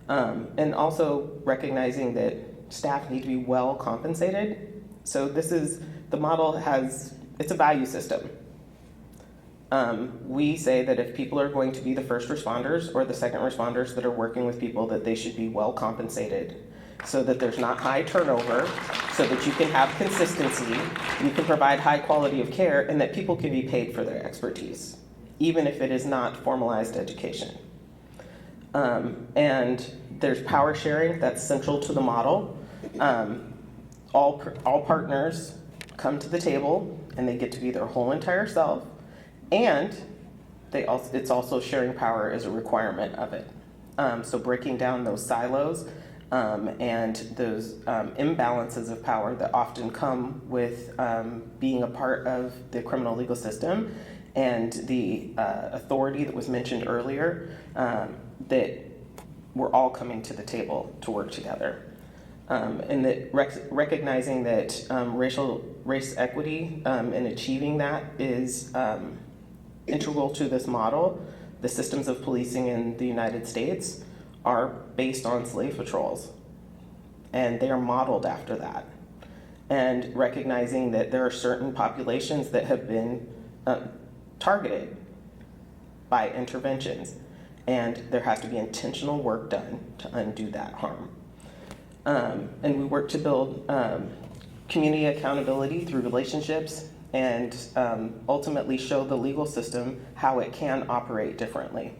And also recognizing that staff need to be well compensated. So the model it's a value system. We say that if people are going to be the first responders or the second responders that are working with people, that they should be well compensated so that there's not high turnover, so that you can have consistency, you can provide high quality of care, and that people can be paid for their expertise, even if it is not formalized education. And there's power sharing that's central to the model. All partners come to the table and they get to be their whole entire self, and it's also sharing power as a requirement of it. So breaking down those silos and those imbalances of power that often come with being a part of the criminal legal system, and the authority that was mentioned earlier, that we're all coming to the table to work together. And that recognizing that race equity and achieving that is integral to this model. The systems of policing in the United States are based on slave patrols, and they are modeled after that. And recognizing that there are certain populations that have been targeted by interventions, and there has to be intentional work done to undo that harm. And we work to build community accountability through relationships and ultimately show the legal system how it can operate differently.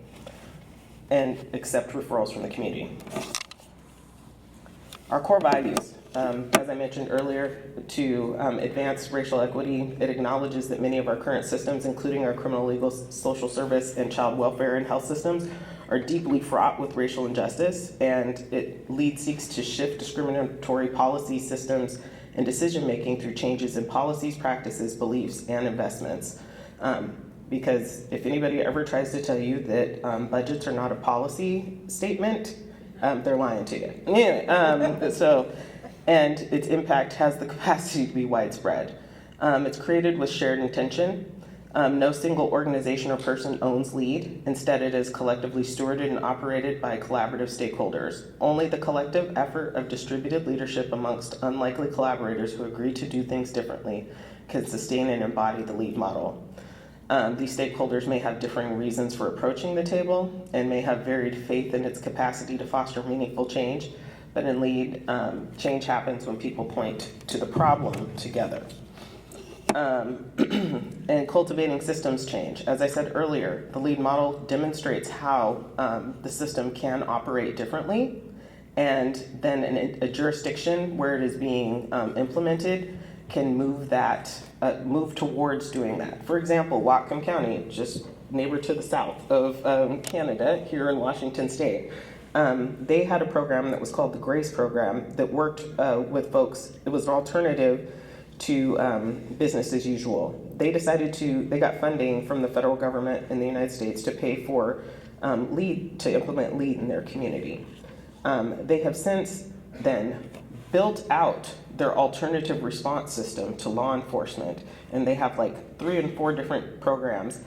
and accept referrals from the community. Our core values, as I mentioned earlier, to advance racial equity, it acknowledges that many of our current systems, including our criminal, legal, social service, and child welfare and health systems, are deeply fraught with racial injustice, and LEAD seeks to shift discriminatory policy systems and decision-making through changes in policies, practices, beliefs, and investments. Because if anybody ever tries to tell you that budgets are not a policy statement, they're lying to you. Yeah, and its impact has the capacity to be widespread. It's created with shared intention. No single organization or person owns LEAD. Instead, it is collectively stewarded and operated by collaborative stakeholders. Only the collective effort of distributed leadership amongst unlikely collaborators who agree to do things differently can sustain and embody the LEAD model. These stakeholders may have differing reasons for approaching the table and may have varied faith in its capacity to foster meaningful change, but in LEAD, change happens when people point to the problem together. And cultivating systems change. As I said earlier, the LEAD model demonstrates how the system can operate differently, and then a jurisdiction where it is being implemented can move towards doing that. For example, Whatcom County, just neighbor to the south of Canada, here in Washington State, they had a program that was called the GRACE program that worked with folks. It was an alternative to business as usual. They got funding from the federal government in the United States to pay for LEAD, to implement LEAD in their community. They have since then built out their alternative response system to law enforcement, and they have like 3 and 4 different programs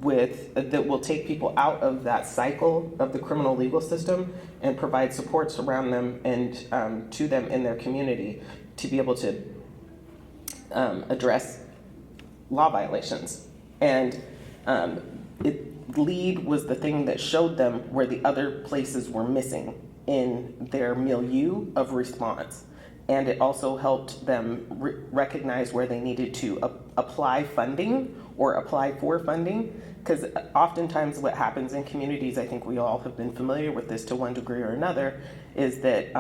that will take people out of that cycle of the criminal legal system and provide supports around them and to them in their community to be able to address law violations. And LEAD was the thing that showed them where the other places were missing in their milieu of response. And it also helped them recognize where they needed to apply funding or apply for funding. Because oftentimes what happens in communities, I think we all have been familiar with this to one degree or another, is that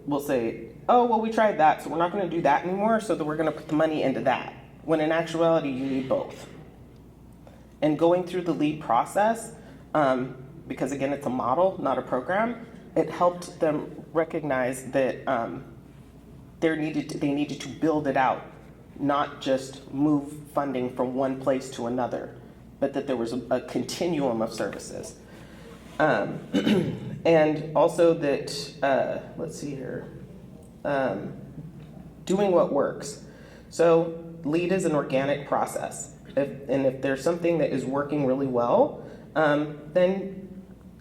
we'll say, oh, well, we tried that, so we're not going to do that anymore, so that we're going to put the money into that. When in actuality, you need both. And going through the LEAD process, because again, it's a model, not a program, it helped them recognize that they needed to build it out, not just move funding from one place to another, but that there was a continuum of services. And also that, let's see here, doing what works. So LEAD is an organic process. If there's something that is working really well, then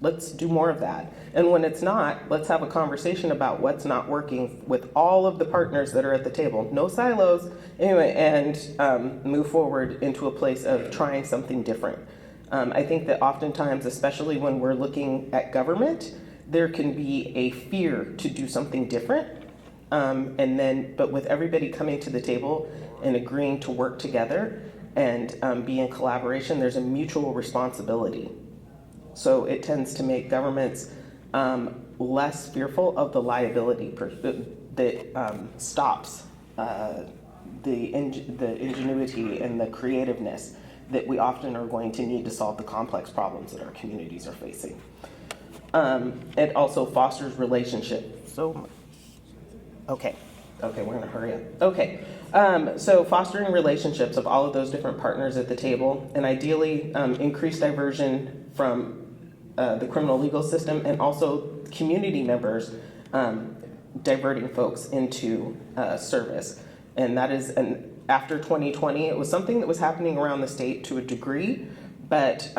let's do more of that. And when it's not, let's have a conversation about what's not working with all of the partners that are at the table. No silos, anyway, and move forward into a place of trying something different. I think that oftentimes, especially when we're looking at government, there can be a fear to do something different. But with everybody coming to the table and agreeing to work together and be in collaboration, there's a mutual responsibility. So it tends to make governments less fearful of the liability that stops the ingenuity and the creativeness that we often are going to need to solve the complex problems that our communities are facing. It also fosters relationships. Okay, we're gonna hurry up. Okay, so fostering relationships of all of those different partners at the table, and ideally increase diversion from the criminal legal system, and also community members diverting folks into service. And that is, after 2020, it was something that was happening around the state to a degree, but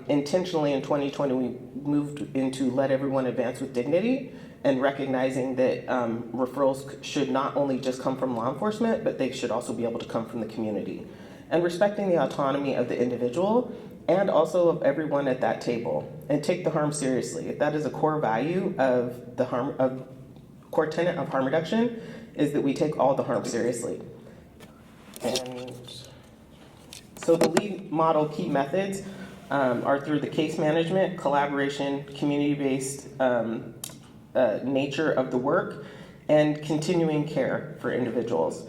intentionally in 2020, we moved into let everyone advance with dignity, and recognizing that referrals should not only just come from law enforcement, but they should also be able to come from the community. And respecting the autonomy of the individual and also of everyone at that table, and take the harm seriously. That is a core value of the core tenet of harm reduction, is that we take all the harm seriously. And so the LEAD model key methods are through the case management, collaboration, community-based nature of the work, and continuing care for individuals.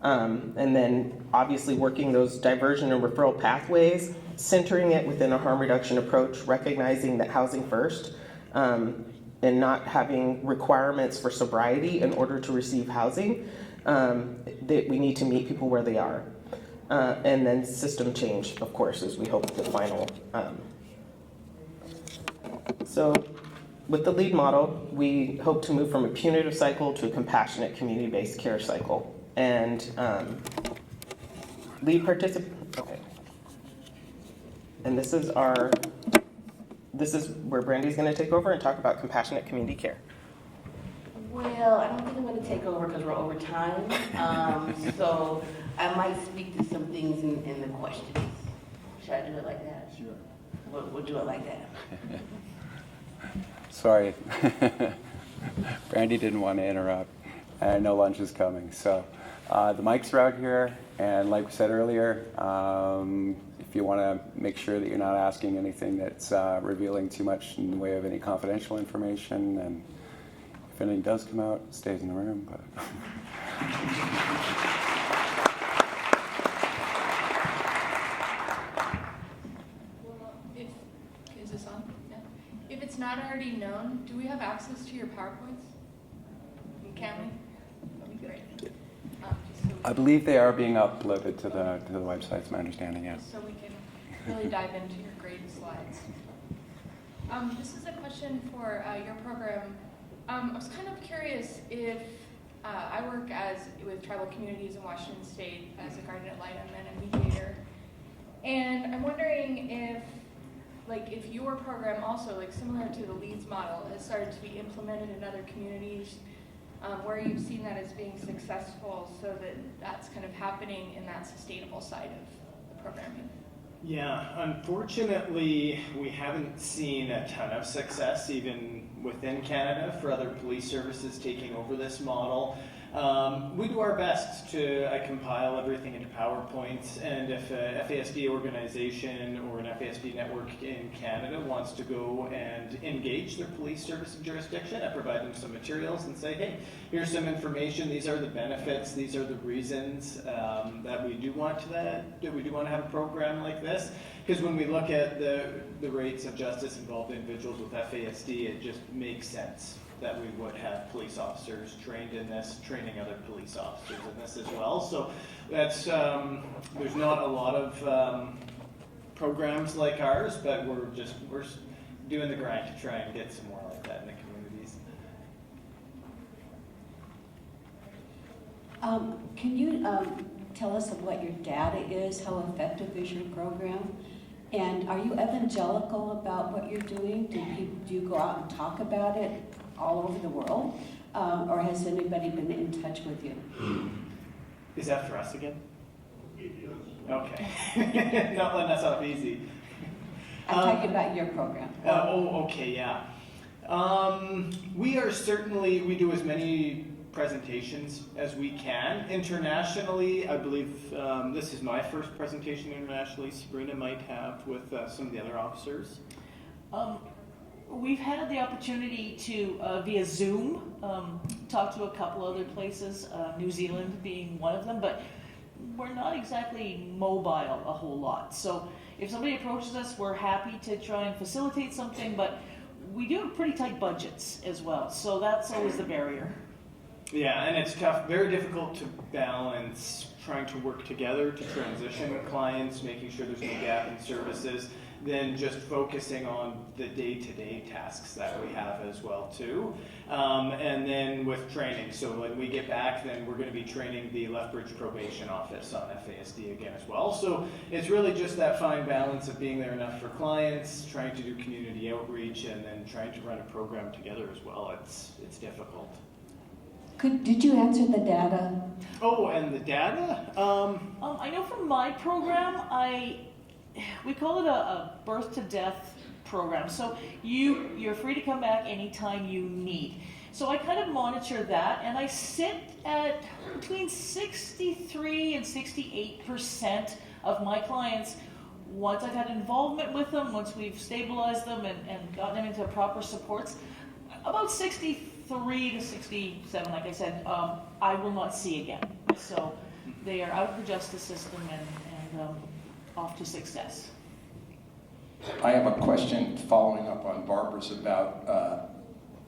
And then obviously working those diversion and referral pathways, centering it within a harm reduction approach, recognizing that housing first, and not having requirements for sobriety in order to receive housing, that we need to meet people where they are. And then system change, of course, is we hope the final. So with the LEAD model, we hope to move from a punitive cycle to a compassionate community-based care cycle. And LEAD okay. And this is where Brandy's going to take over and talk about compassionate community care. Well, I don't think I'm going to take over because we're over time. So I might speak to some things in the questions. Should I do it like that? Sure. We'll do it like that. Sorry. Brandy didn't want to interrupt. And I know lunch is coming. So the mics are out here. And like we said earlier, if you want to make sure that you're not asking anything that's revealing too much in the way of any confidential information, and if anything does come out, it stays in the room. But is this on? Yeah. If it's not already known, do we have access to your PowerPoints? Can we? That'd be great. Just so I believe they are being uploaded to the website, is my understanding, yes. so we can really dive into your great slides. This is a question for your program. I was kind of curious if I work with tribal communities in Washington State as a guardian ad litem and a mediator, and I'm wondering if your program also, similar to the LEADS model, has started to be implemented in other communities where you've seen that as being successful, so that that's kind of happening in that sustainable side of the programming. Yeah, unfortunately, we haven't seen a ton of success even within Canada for other police services taking over this model. We do our best to compile everything into PowerPoints, and if a FASD organization or an FASD network in Canada wants to go and engage their police service jurisdiction, I provide them some materials and say, hey, here's some information, these are the benefits, these are the reasons that we do want to have a program like this. Because when we look at the rates of justice involved individuals with FASD, it just makes sense that we would have police officers trained in this, training other police officers in this as well. So that's there's not a lot of programs like ours, but we're doing the grind to try and get some more like that in the communities. Can you tell us of what your data is? How effective is your program? And are you evangelical about what you're doing? Do you go out and talk about it all over the world? Or has anybody been in touch with you? Is that for us again? Okay. Not letting us off easy. I'm talking about your program. Okay, yeah. We do as many presentations as we can. Internationally, I believe this is my first presentation internationally. Sabrina might have with some of the other officers. We've had the opportunity to, via Zoom, talk to a couple other places, New Zealand being one of them, but we're not exactly mobile a whole lot. So if somebody approaches us, we're happy to try and facilitate something, but we do have pretty tight budgets as well, so that's always the barrier. Yeah, and it's tough, very difficult to balance trying to work together to transition clients, making sure there's no gap in services, then just focusing on the day-to-day tasks that we have as well too. And then with training, so when we get back, then we're going to be training the Lethbridge Probation Office on FASD again as well. So it's really just that fine balance of being there enough for clients, trying to do community outreach, and then trying to run a program together as well. It's difficult. Did you answer the data? Oh, and the data? I know from my program, we call it a birth to death program. So you're free to come back anytime you need. So I kind of monitor that, and I sit at between 63 and 68% of my clients once I've had involvement with them, once we've stabilized them and gotten them into proper supports, about 63 to 67, like I said, I will not see again. So they are out of the justice system and off to success. I have a question following up on Barbara's about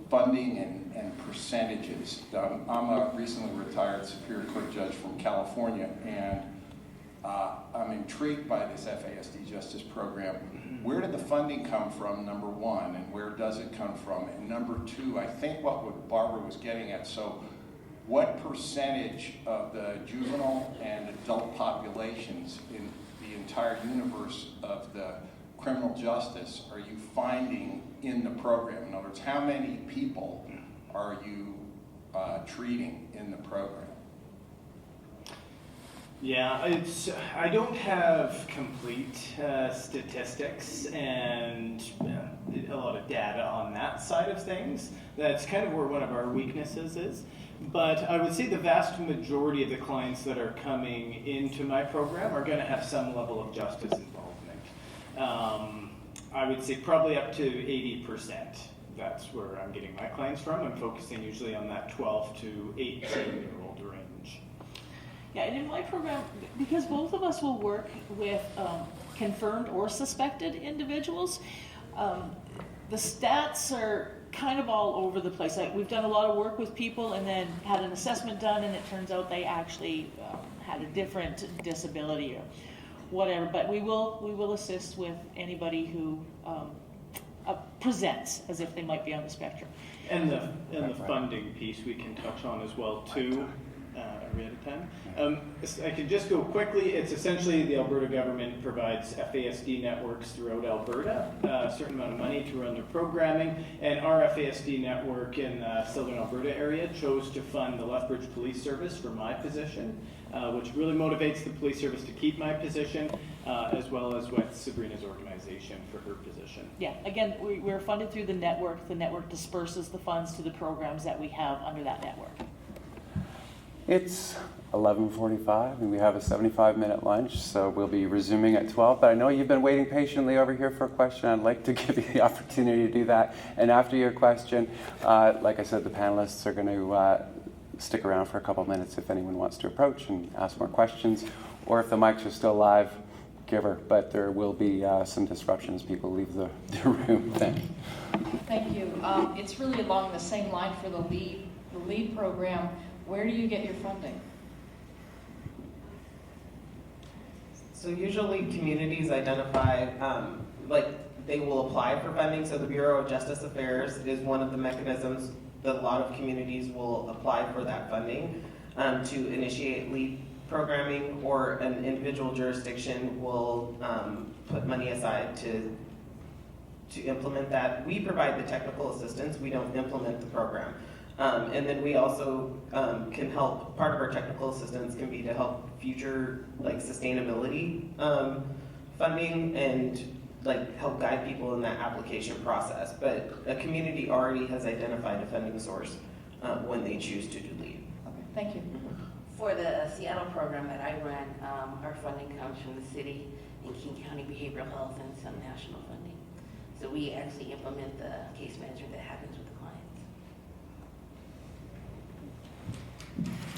funding and percentages. I'm a recently retired Superior Court judge from California, and I'm intrigued by this FASD Justice Program. Where did the funding come from, number one, and where does it come from? And number two, I think what Barbara was getting at, so what percentage of the juvenile and adult populations in the entire universe of the criminal justice are you finding in the program? In other words, how many people are you treating in the program? Yeah, I don't have complete statistics and a lot of data on that side of things. That's kind of where one of our weaknesses is. But I would say the vast majority of the clients that are coming into my program are going to have some level of justice involvement. I would say probably up to 80%. That's where I'm getting my clients from. I'm focusing usually on that 12 to 18-year-old range. Yeah, and in my program, because both of us will work with confirmed or suspected individuals, the stats are kind of all over the place. Like, we've done a lot of work with people and then had an assessment done, and it turns out they actually had a different disability or whatever. But we will assist with anybody who presents as if they might be on the spectrum. And the funding piece we can touch on as well too. Are we out of time? I can just go quickly. It's essentially the Alberta government provides FASD networks throughout Alberta, a certain amount of money to run their programming, and our FASD network in the Southern Alberta area chose to fund the Lethbridge Police Service for my position, which really motivates the police service to keep my position, as well as with Sabrina's organization for her position. Yeah, again, we're funded through the network. The network disperses the funds to the programs that we have under that network. It's 11:45 and we have a 75-minute lunch, so we'll be resuming at 12. But I know you've been waiting patiently over here for a question. I'd like to give you the opportunity to do that. And after your question, like I said, the panelists are going to stick around for a couple minutes if anyone wants to approach and ask more questions. Or if the mics are still live, give her. But there will be some disruption as people leave the room. Thank you. Thank you. It's really along the same line for the LEAD program. Where do you get your funding? So usually communities identify, they will apply for funding. So the Bureau of Justice Affairs is one of the mechanisms that a lot of communities will apply for that funding to initiate LEAD programming, or an individual jurisdiction will put money aside to implement that. We provide the technical assistance. We don't implement the program. And then we also can help, part of our technical assistance can be to help future sustainability funding and help guide people in that application process. But a community already has identified a funding source when they choose to do LEAD. Okay, thank you. For the Seattle program that I run, our funding comes from the city and King County Behavioral Health and some national funding. So we actually implement the case management that happens with the clients.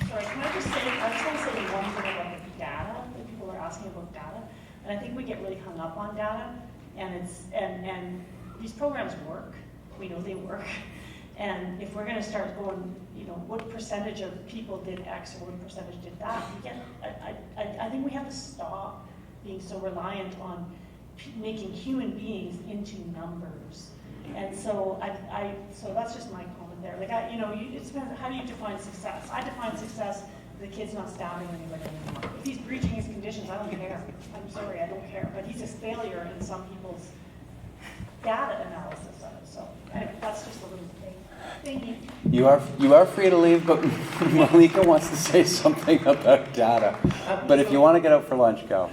Sorry, can I just want to say one thing about the data, that people are asking about data, and I think we get really hung up on data, and these programs work, we know they work, and if we're going to start going, what percentage of people did X or what percentage did that, I think we have to stop being so reliant on making human beings into numbers, and so so that's just my comment there. It's how do you define success? I define success: the kid's not stabbing anybody anymore. If he's breaching his conditions, I don't care. I'm sorry, I don't care. But he's a failure in some people's data analysis of it. So anyway, that's just a little thing. Thank you. You are free to leave, but Malika wants to say something about data. But if you want to get out for lunch, go.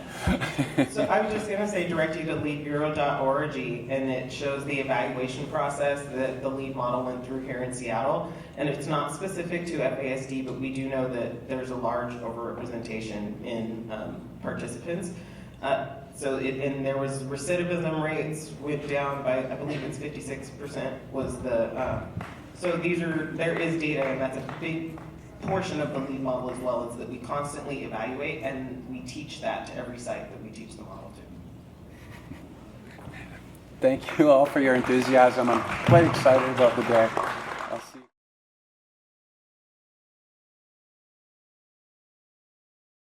So I was just going to say, direct you to leadbureau.org, and it shows the evaluation process that the LEAD model went through here in Seattle. And it's not specific to FASD, but we do know that there's a large overrepresentation in participants. And there was recidivism rates went down by, I believe it's 56% was the, so there is data, and that's a big portion of the LEAD model as well, is that we constantly evaluate and we teach that to every site that we teach the model to. Thank you all for your enthusiasm. I'm quite excited about the day.